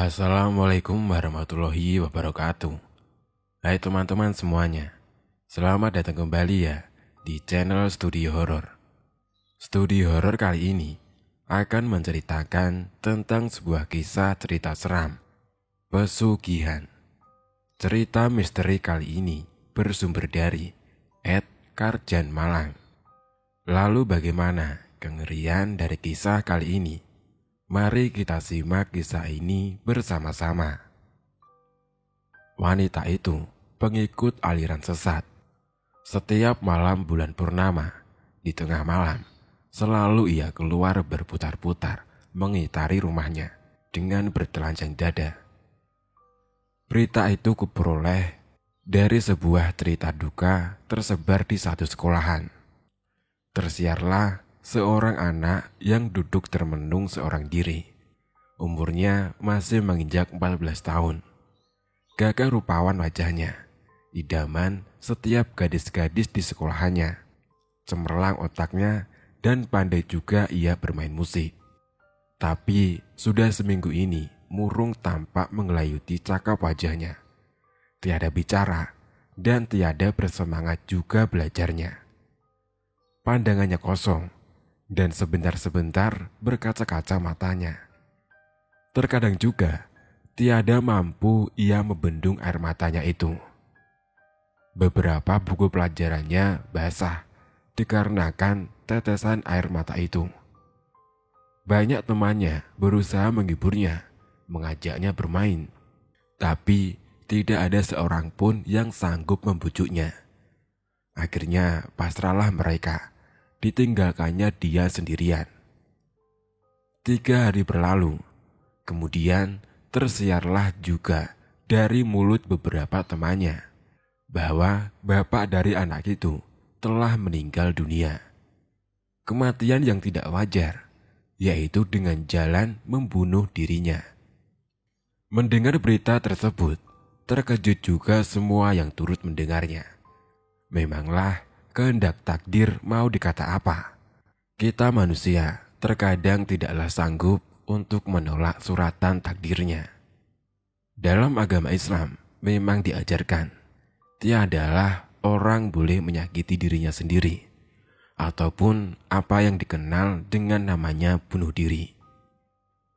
Assalamualaikum warahmatullahi wabarakatuh. Hai teman-teman semuanya, selamat datang kembali ya di channel Studio Horor. Studio Horor kali ini akan menceritakan tentang sebuah kisah cerita seram, pesugihan. Cerita misteri kali ini bersumber dari @karjan Malang. Lalu bagaimana kengerian dari kisah kali ini? Mari kita simak kisah ini bersama-sama. Wanita itu pengikut aliran sesat. Setiap malam bulan purnama, di tengah malam, selalu ia keluar berputar-putar mengitari rumahnya dengan bertelanjang dada. Berita itu kuperoleh dari sebuah cerita duka tersebar di satu sekolahan. Tersiarlah seorang anak yang duduk termenung seorang diri. Umurnya masih menginjak 14 tahun. Gagah rupawan wajahnya, idaman setiap gadis-gadis di sekolahannya. Cemerlang otaknya dan pandai juga ia bermain musik. Tapi sudah seminggu ini murung tampak mengelayuti cakap wajahnya. Tiada bicara dan tiada bersemangat juga belajarnya. Pandangannya kosong dan sebentar-sebentar berkaca-kaca matanya. Terkadang juga tiada mampu ia membendung air matanya itu. Beberapa buku pelajarannya basah dikarenakan tetesan air mata itu. Banyak temannya berusaha menghiburnya, mengajaknya bermain, tapi tidak ada seorang pun yang sanggup membujuknya. Akhirnya pasrahlah mereka. Ditinggalkannya dia sendirian. 3 hari berlalu, kemudian tersiarlah juga dari mulut beberapa temannya bahwa bapak dari anak itu telah meninggal dunia. Kematian yang tidak wajar, yaitu dengan jalan membunuh dirinya. Mendengar berita tersebut, terkejut juga semua yang turut mendengarnya. Memanglah kehendak takdir mau dikata apa? Kita manusia terkadang tidaklah sanggup untuk menolak suratan takdirnya. Dalam agama Islam memang diajarkan, tiadalah orang boleh menyakiti dirinya sendiri, ataupun apa yang dikenal dengan namanya bunuh diri.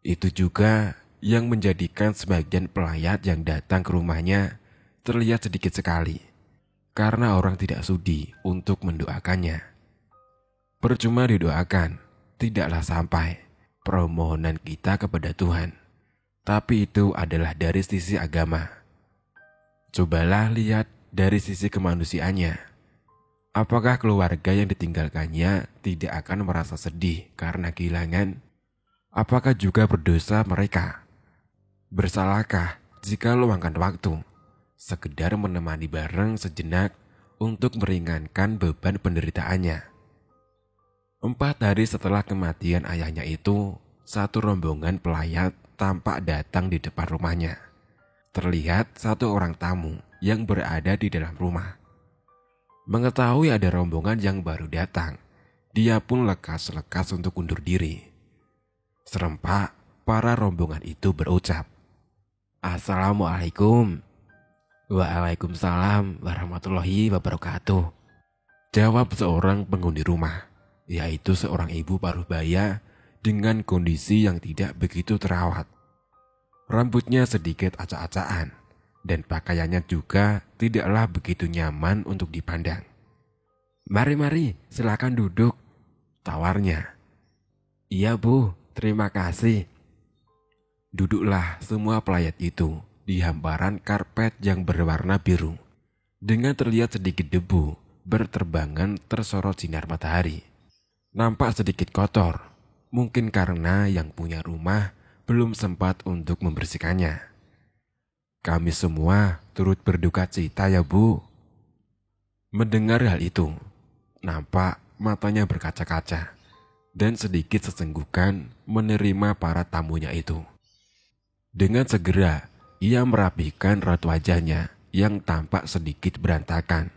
Itu juga yang menjadikan sebagian pelayat yang datang ke rumahnya terlihat sedikit sekali. Karena orang tidak sudi untuk mendoakannya. Percuma didoakan, tidaklah sampai permohonan kita kepada Tuhan. Tapi itu adalah dari sisi agama. Cobalah lihat dari sisi kemanusiaannya. Apakah keluarga yang ditinggalkannya tidak akan merasa sedih karena kehilangan? Apakah juga berdosa mereka? Bersalahkah jika luangkan waktu sekedar menemani bareng sejenak untuk meringankan beban penderitaannya? 4 hari setelah kematian ayahnya itu, satu rombongan pelayat tampak datang di depan rumahnya. Terlihat satu orang tamu yang berada di dalam rumah. Mengetahui ada rombongan yang baru datang, dia pun lekas-lekas untuk undur diri. Serempak para rombongan itu berucap, "Assalamualaikum." "Waalaikumsalam warahmatullahi wabarakatuh," jawab seorang penghuni rumah, yaitu seorang ibu parubaya dengan kondisi yang tidak begitu terawat. Rambutnya sedikit acak-acakan dan pakaiannya juga tidaklah begitu nyaman untuk dipandang. Mari, silakan duduk," tawarnya. "Iya Bu, terima kasih." Duduklah semua pelayat itu di hamparan karpet yang berwarna biru, dengan terlihat sedikit debu berterbangan tersorot sinar matahari. Nampak sedikit kotor, mungkin karena yang punya rumah belum sempat untuk membersihkannya. "Kami semua turut berduka cita ya Bu." Mendengar hal itu, nampak matanya berkaca-kaca dan sedikit sesenggukan menerima para tamunya itu. Dengan segera ia merapikan raut wajahnya yang tampak sedikit berantakan.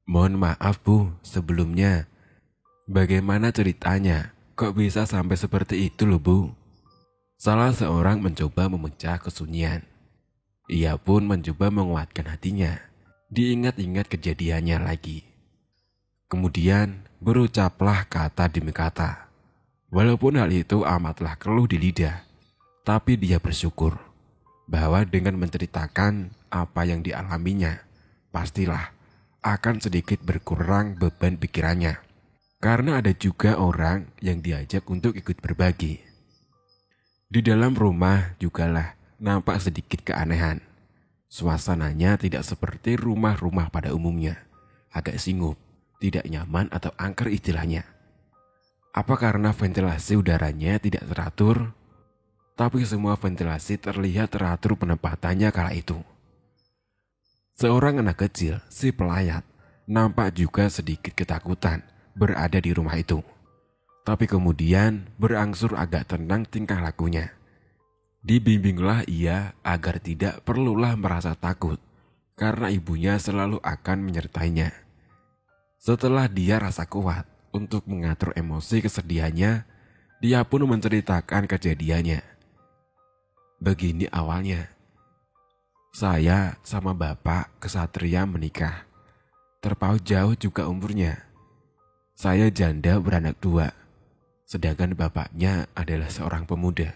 "Mohon maaf Bu, sebelumnya. Bagaimana ceritanya? Kok bisa sampai seperti itu loh Bu?" Salah seorang mencoba memecah kesunyian. Ia pun mencoba menguatkan hatinya. Diingat-ingat kejadiannya lagi. Kemudian berucaplah kata demi kata. Walaupun hal itu amatlah keluh di lidah, tapi dia bersyukur bahwa dengan menceritakan apa yang dialaminya, pastilah akan sedikit berkurang beban pikirannya. Karena ada juga orang yang diajak untuk ikut berbagi. Di dalam rumah jugalah nampak sedikit keanehan. Suasananya tidak seperti rumah-rumah pada umumnya. Agak singup, tidak nyaman atau angker istilahnya. Apa karena ventilasi udaranya tidak teratur? Tapi semua ventilasi terlihat teratur penempatannya kala itu. Seorang anak kecil, si pelayat, nampak juga sedikit ketakutan berada di rumah itu. Tapi kemudian berangsur agak tenang tingkah lakunya. Dibimbinglah ia agar tidak perlulah merasa takut, karena ibunya selalu akan menyertainya. Setelah dia rasa kuat untuk mengatur emosi kesedihannya, dia pun menceritakan kejadiannya. Begini awalnya. Saya sama bapak kesatria menikah. Terpaut jauh juga umurnya. Saya janda beranak 2, sedangkan bapaknya adalah seorang pemuda.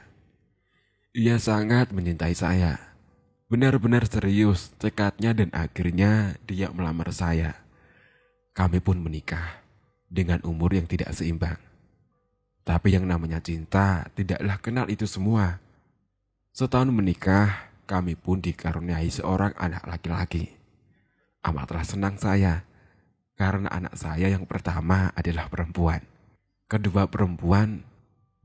Ia sangat mencintai saya. Benar-benar serius tekadnya dan akhirnya dia melamar saya. Kami pun menikah dengan umur yang tidak seimbang. Tapi yang namanya cinta tidaklah kenal itu semua. Setahun menikah, kami pun dikaruniai seorang anak laki-laki. Amatlah senang saya, karena anak saya yang pertama adalah perempuan, kedua perempuan,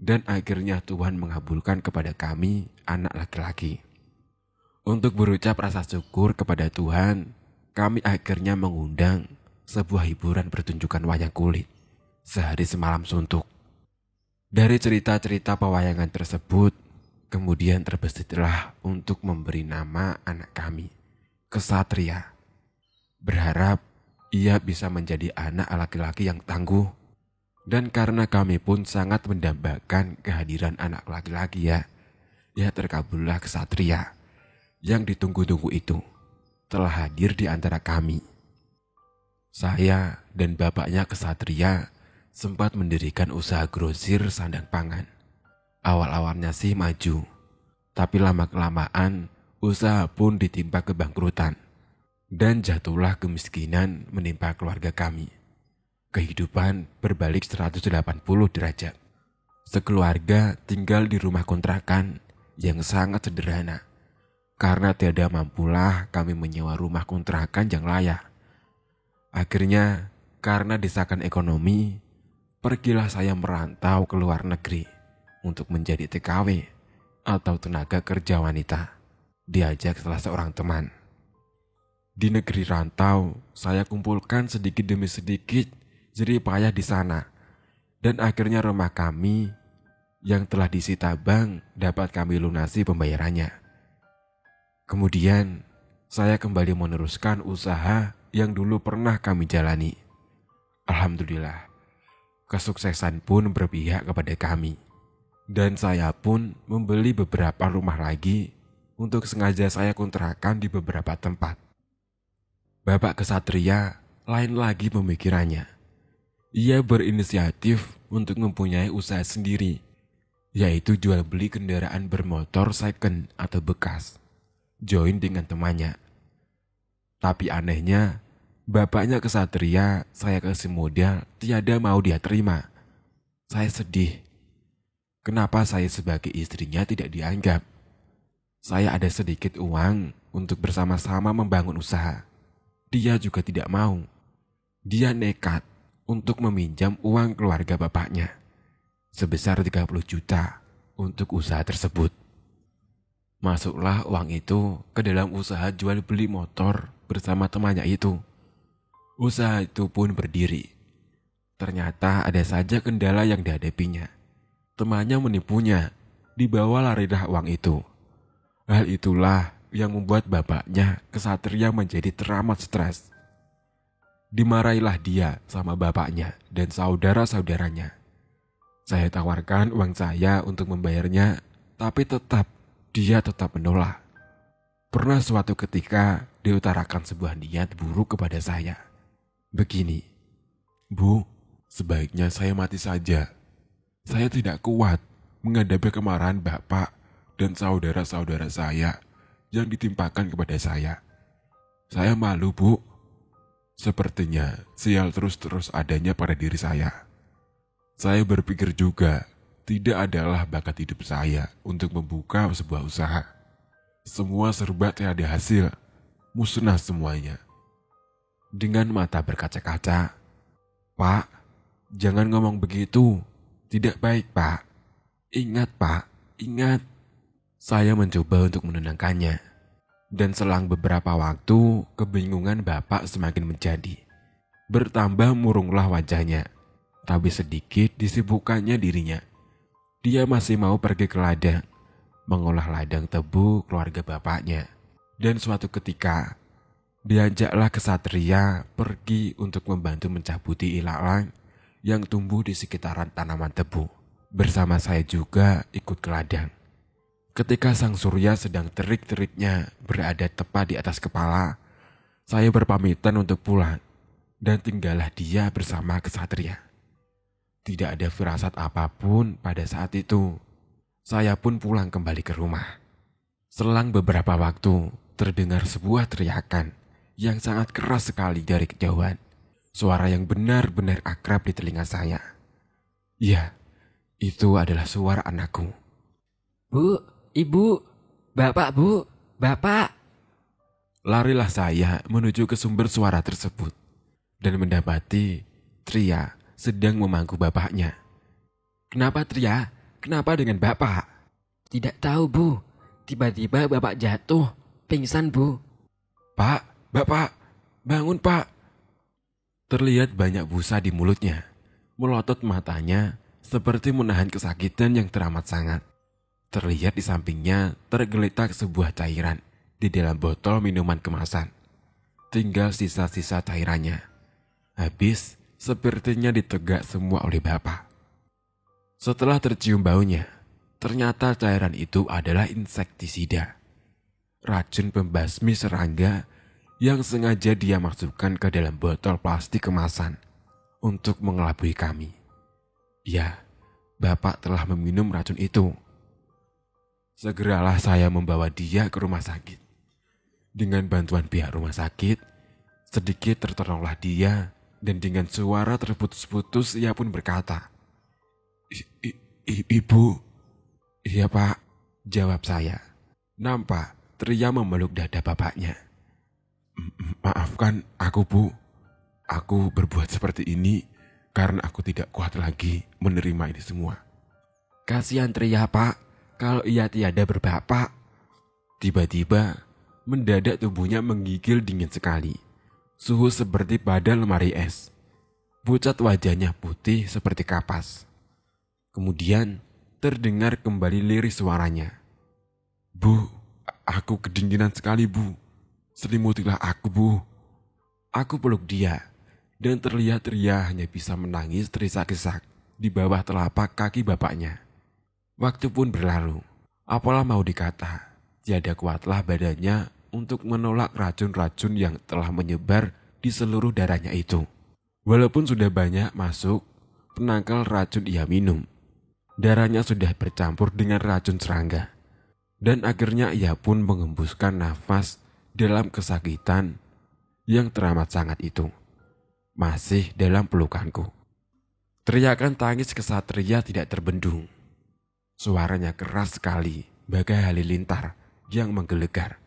dan akhirnya Tuhan mengabulkan kepada kami anak laki-laki. Untuk berucap rasa syukur kepada Tuhan, kami akhirnya mengundang sebuah hiburan pertunjukan wayang kulit sehari semalam suntuk. Dari cerita-cerita pewayangan tersebut, kemudian terbesitlah untuk memberi nama anak kami, Kesatria. Berharap ia bisa menjadi anak laki-laki yang tangguh. Dan karena kami pun sangat mendambakan kehadiran anak laki-laki ya terkabullah Kesatria yang ditunggu-tunggu itu telah hadir di antara kami. Saya dan bapaknya Kesatria sempat mendirikan usaha grosir sandang pangan. Awal-awalnya sih maju, tapi lama-kelamaan usaha pun ditimpa kebangkrutan dan jatuhlah kemiskinan menimpa keluarga kami. Kehidupan berbalik 180 derajat. Sekeluarga tinggal di rumah kontrakan yang sangat sederhana. Karena tiada mampulah kami menyewa rumah kontrakan yang layak. Akhirnya, karena desakan ekonomi, pergilah saya merantau ke luar negeri untuk menjadi TKW atau tenaga kerja wanita, diajak salah seorang teman. Di negeri rantau, saya kumpulkan sedikit demi sedikit jerih payah di sana, dan akhirnya rumah kami yang telah disita bank dapat kami lunasi pembayarannya. Kemudian, saya kembali meneruskan usaha yang dulu pernah kami jalani. Alhamdulillah, kesuksesan pun berpihak kepada kami. Dan saya pun membeli beberapa rumah lagi untuk sengaja saya kontrakan di beberapa tempat. Bapak Kesatria lain lagi pemikirannya. Ia berinisiatif untuk mempunyai usaha sendiri, yaitu jual beli kendaraan bermotor second atau bekas. Join dengan temannya. Tapi anehnya, bapaknya Kesatria saya kasih modal tiada mau dia terima. Saya sedih. Kenapa saya sebagai istrinya tidak dianggap? Saya ada sedikit uang untuk bersama-sama membangun usaha. Dia juga tidak mau. Dia nekat untuk meminjam uang keluarga bapaknya sebesar 30 juta untuk usaha tersebut. Masuklah uang itu ke dalam usaha jual beli motor bersama temannya itu. Usaha itu pun berdiri. Ternyata ada saja kendala yang dihadapinya. Temannya menipunya, dibawa larilah uang itu. Hal itulah yang membuat bapaknya Kesatria menjadi teramat stres. Dimarahilah dia sama bapaknya dan saudara-saudaranya. Saya tawarkan uang saya untuk membayarnya, Tapi dia tetap menolak. Pernah suatu ketika diutarakan sebuah niat buruk kepada saya. Begini, "Bu, sebaiknya saya mati saja. Saya tidak kuat menghadapi kemarahan Bapak dan saudara-saudara saya yang ditimpakan kepada saya. Saya malu, Bu. Sepertinya sial terus-terus adanya pada diri saya. Saya berpikir juga tidak adalah bakat hidup saya untuk membuka sebuah usaha. Semua serba tiada hasil, musnah semuanya." Dengan mata berkaca-kaca, "Pak, jangan ngomong begitu. Tidak baik, Pak. Ingat, Pak, ingat." Saya mencoba untuk menenangkannya. Dan selang beberapa waktu, kebingungan Bapak semakin menjadi. Bertambah murunglah wajahnya. Tapi sedikit disibukkannya dirinya. Dia masih mau pergi ke ladang, mengolah ladang tebu keluarga bapaknya. Dan suatu ketika, diajaklah kesatria pergi untuk membantu mencabuti ilalang yang tumbuh di sekitaran tanaman tebu. Bersama saya juga ikut ke ladang. Ketika sang surya sedang terik-teriknya berada tepat di atas kepala, saya berpamitan untuk pulang dan tinggallah dia bersama kesatria. Tidak ada firasat apapun pada saat itu. Saya pun pulang kembali ke rumah. Selang beberapa waktu, terdengar sebuah teriakan yang sangat keras sekali dari kejauhan. Suara yang benar-benar akrab di telinga saya. Ya, itu adalah suara anakku. "Bu, Ibu, Bapak, Bu, Bapak." Larilah saya menuju ke sumber suara tersebut dan mendapati Tria sedang memangku bapaknya. "Kenapa, Tria? Kenapa dengan Bapak?" "Tidak tahu, Bu. Tiba-tiba Bapak jatuh, pingsan, Bu." "Pak, Bapak, bangun, Pak." Terlihat banyak busa di mulutnya. Melotot matanya seperti menahan kesakitan yang teramat sangat. Terlihat di sampingnya tergeletak sebuah cairan di dalam botol minuman kemasan. Tinggal sisa-sisa cairannya. Habis sepertinya ditegak semua oleh Bapak. Setelah tercium baunya, ternyata cairan itu adalah insektisida. Racun pembasmi serangga yang sengaja dia masukkan ke dalam botol plastik kemasan untuk mengelabui kami. Ya, Bapak telah meminum racun itu. Segeralah saya membawa dia ke rumah sakit. Dengan bantuan pihak rumah sakit, sedikit tertolonglah dia dan dengan suara terputus-putus ia pun berkata, "Ibu." "Iya, Pak," jawab saya. Nampak Tria memeluk dada bapaknya. "Maafkan aku, Bu. Aku berbuat seperti ini karena aku tidak kuat lagi menerima ini semua." "Kasihan Tria, Pak. Kalau ia tiada berbapak." Tiba-tiba, mendadak tubuhnya menggigil dingin sekali. Suhu seperti pada lemari es. Pucat wajahnya putih seperti kapas. Kemudian, terdengar kembali lirih suaranya. "Bu, aku kedinginan sekali, Bu. Selimutilah aku, Bu." Aku peluk dia, dan terlihat Tria hanya bisa menangis terisak-isak di bawah telapak kaki bapaknya. Waktu pun berlalu. Apalah mau dikata, tiada kuatlah badannya untuk menolak racun-racun yang telah menyebar di seluruh darahnya itu. Walaupun sudah banyak masuk penangkal racun ia minum, darahnya sudah bercampur dengan racun serangga. Dan akhirnya ia pun mengembuskan nafas dalam kesakitan yang teramat sangat itu. Masih dalam pelukanku. Teriakan tangis kesatria tidak terbendung. Suaranya keras sekali, bagai halilintar yang menggelegar.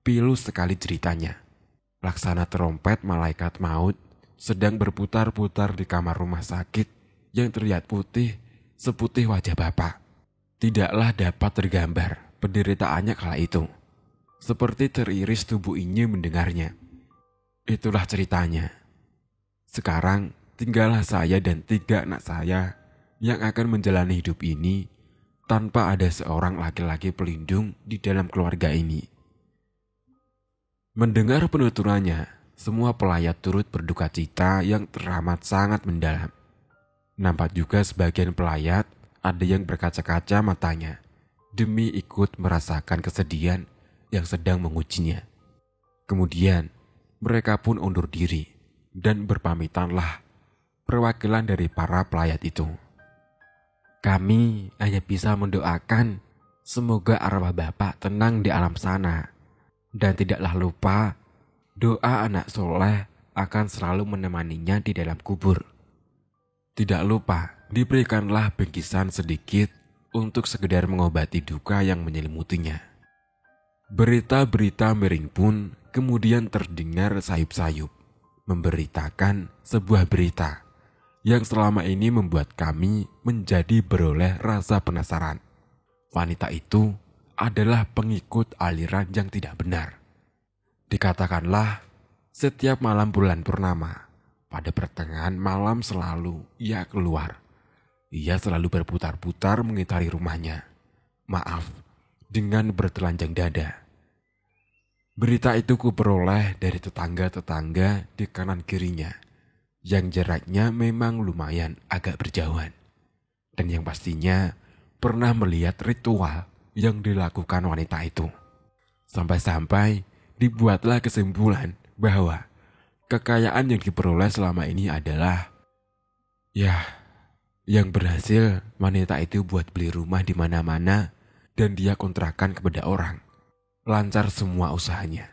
Pilu sekali jeritanya. Laksana trompet malaikat maut sedang berputar-putar di kamar rumah sakit yang terlihat putih seputih wajah Bapak. Tidaklah dapat tergambar penderitaannya kala itu. Seperti teriris tubuh ini mendengarnya. Itulah ceritanya. Sekarang tinggallah saya dan 3 anak saya yang akan menjalani hidup ini tanpa ada seorang laki-laki pelindung di dalam keluarga ini. Mendengar penuturannya, semua pelayat turut berduka cita yang teramat sangat mendalam. Nampak juga sebagian pelayat ada yang berkaca-kaca matanya demi ikut merasakan kesedihan yang sedang mengujinya. Kemudian mereka pun undur diri dan berpamitanlah perwakilan dari para pelayat itu. Kami hanya bisa mendoakan semoga arwah Bapak tenang di alam sana. Dan tidaklah lupa, doa anak soleh akan selalu menemaninya di dalam kubur. Tidak lupa, diberikanlah bingkisan sedikit untuk sekedar mengobati duka yang menyelimutinya. Berita-berita miring pun kemudian terdengar sayup-sayup, memberitakan sebuah berita yang selama ini membuat kami menjadi beroleh rasa penasaran. Wanita itu adalah pengikut aliran yang tidak benar. Dikatakanlah, setiap malam bulan purnama, pada pertengahan malam selalu ia keluar. Ia selalu berputar-putar mengitari rumahnya. Maaf, dengan bertelanjang dada. Berita itu kuperoleh dari tetangga-tetangga di kanan kirinya, yang jaraknya memang lumayan agak berjauhan. Dan yang pastinya pernah melihat ritual yang dilakukan wanita itu. Sampai-sampai dibuatlah kesimpulan bahwa kekayaan yang diperoleh selama ini adalah yang berhasil wanita itu buat beli rumah di mana-mana dan dia kontrakan kepada orang. Lancar semua usahanya,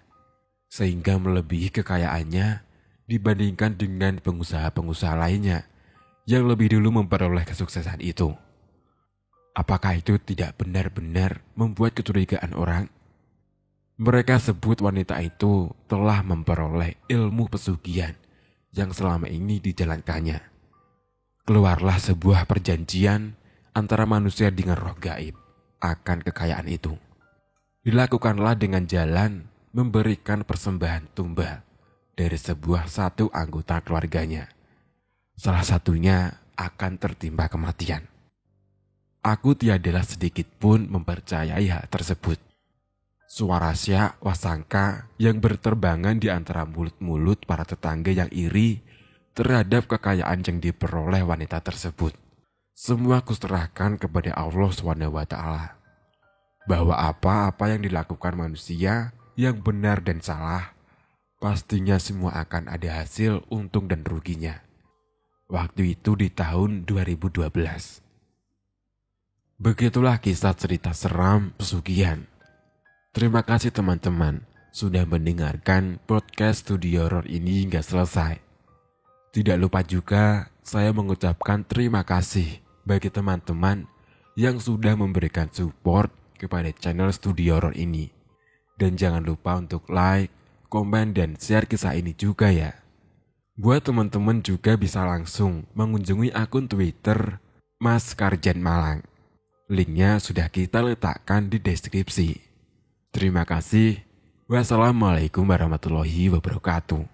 sehingga melebihi kekayaannya dibandingkan dengan pengusaha-pengusaha lainnya yang lebih dulu memperoleh kesuksesan itu. Apakah itu tidak benar-benar membuat kecurigaan orang? Mereka sebut wanita itu telah memperoleh ilmu pesugihan yang selama ini dijalankannya. Keluarlah sebuah perjanjian antara manusia dengan roh gaib akan kekayaan itu. Dilakukanlah dengan jalan memberikan persembahan tumbal dari satu anggota keluarganya. Salah satunya akan tertimpa kematian. Aku tiadalah sedikit pun mempercayai hal tersebut. Suara syak wasangka yang berterbangan di antara mulut-mulut para tetangga yang iri terhadap kekayaan yang diperoleh wanita tersebut. Semua kuserahkan kepada Allah SWT. Bahwa apa-apa yang dilakukan manusia yang benar dan salah, pastinya semua akan ada hasil untung dan ruginya. Waktu itu di tahun 2012. Begitulah kisah cerita seram pesugihan. Terima kasih teman-teman sudah mendengarkan podcast Studio Horor ini hingga selesai. Tidak lupa juga saya mengucapkan terima kasih bagi teman-teman yang sudah memberikan support kepada channel Studio Horor ini. Dan jangan lupa untuk like, komen, dan share kisah ini juga ya. Buat teman-teman juga bisa langsung mengunjungi akun Twitter Mas Karjan Malang. Linknya sudah kita letakkan di deskripsi. Terima kasih. Wassalamualaikum warahmatullahi wabarakatuh.